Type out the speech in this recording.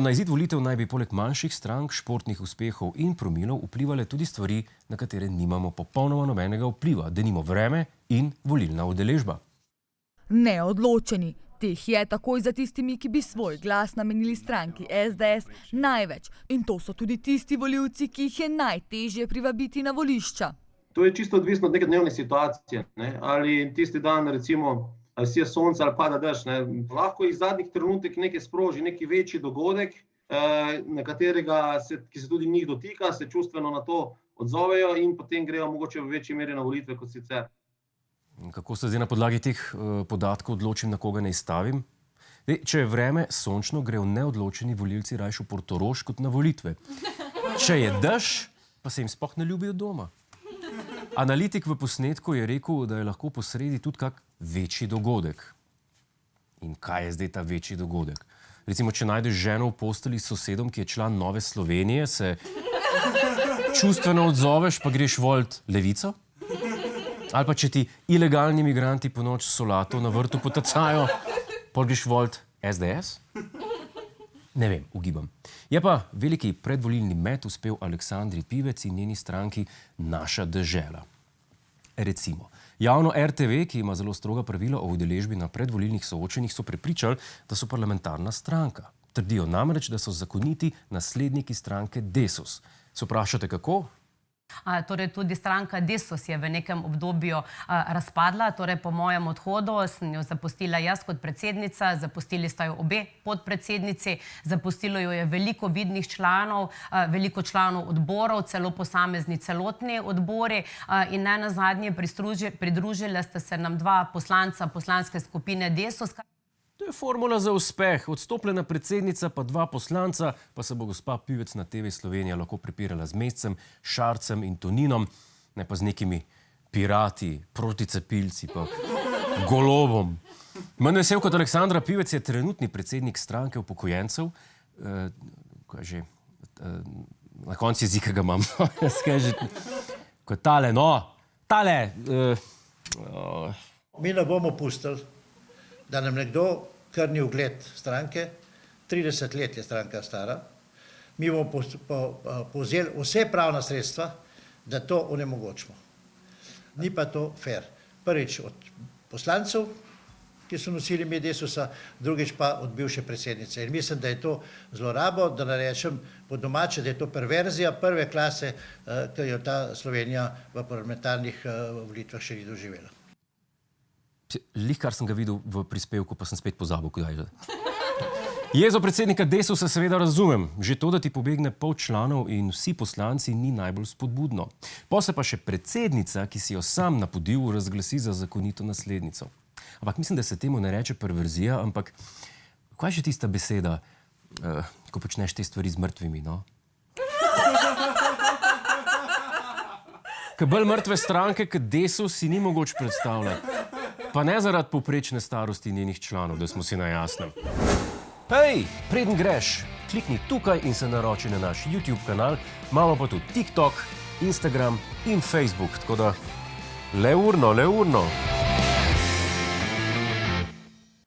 Na izid volitev naj bi poleg manjših strank, športnih uspehov in promilov vplivale tudi stvari, na katere nimamo popolnoma nobenega vpliva, denimo vreme in volilna udeležba. Neodločeni. Teh je takoj za tistimi, ki bi svoj glas namenili stranki SDS največ. In to so tudi tisti volivci, ki jih je najtežje privabiti na volišča. To je čisto odvisno od neke dnevne situacije, ne? Ali tisti dan, recimo, ali si je sonce ali pada dež, ne? Lahko iz zadnjih trenutek nekaj sproži, neki večji dogodek, na katerega ki se tudi njih dotika, se čustveno na to odzovejo in potem grejo mogoče v večji meri na volitve kot sicer. Kako se zdaj na podlagi teh podatkov odločim, na koga naj stavim? Če je vreme sončno, grejo neodločeni volilci rajši v Portorož kot na volitve. Če je dež, pa se jim sploh ne ljubijo doma. Analitik v posnetku je rekel, da je lahko posredi tudi kak večji dogodek. In kaj je zdaj ta večji dogodek? Recimo, če najdeš ženo v posteli s sosedom, ki je član Nove Slovenije, se čustveno odzoveš, pa greš volit Levico? Ali pa če ti ilegalni migranti po noč solato na vrtu potacajo, pol greš volit SDS? Ne vem, ugibam. Je pa veliki predvolilni met uspel Aleksandri Pivec in njeni stranki Naša dežela. Recimo, javno RTV, ki ima zelo stroga pravila o udeležbi na predvolilnih soočenjih, so prepričali, da so parlamentarna stranka. Trdijo namreč, da so zakoniti nasledniki stranke Desus. Se vprašate, kako? Torej, tudi stranka Desus je v nekem obdobju razpadla. Torej, po mojem odhodu sem jo zapustila jaz kot predsednica, zapustili sta jo obe podpredsednici, zapustilo jo je veliko vidnih članov, veliko članov odborov, celo posamezni celotni odbori in ne nazadnje pridružila sta se nam dva poslanca poslanske skupine Desus. To je formula za uspeh. Odstopljena predsednica pa dva poslanca, pa se bo gospa Pivec na TV Slovenija lahko prepirala z Mescem, Šarcem in Toninom, ne pa z nekimi pirati, proticepilci, pa Golobom. Manj vesel kot Aleksandra Pivec je trenutni predsednik stranke upokojencev. Kaj že? Na koncu jezika ga imam. Kot tale, no, tale. Mi ne bomo pustili, da nam nekdo krni ugled stranke. 30 let je stranka stara. Mi bomo povzeli vse pravna sredstva, da to onemogočimo. Ni pa to fair. Prvič od poslancev, ki so nosili ime Desusa, drugič pa od bivše predsednice. In mislim, da je to zlorabo, da ne rečem po domače, da je to perverzija prve klase, ki jo ta Slovenija v parlamentarnih volitvah še ni doživela. Lih, kar sem ga videl v prispevku, pa sem spet pozabil, kdaj že. Jezo predsednika Desusa seveda razumem. Že to, da ti pobegne pol članov in vsi poslanci, ni najbolj spodbudno. Se pa še predsednica, ki si jo sam napodil, razglasi za zakonito naslednico. Ampak mislim, da se temu ne reče perverzija, ampak kaj je že tista beseda, ko počneš te stvari z mrtvimi, no? Kaj bolj mrtve stranke, kot Desus, si ni mogoč predstavljati. Pa ne zaradi povprečne starosti njenih članov, da smo si na jasnem. Hej, preden greš, klikni tukaj in se naroči na naš YouTube kanal. Imamo pa tudi TikTok, Instagram in Facebook, tako da le urno.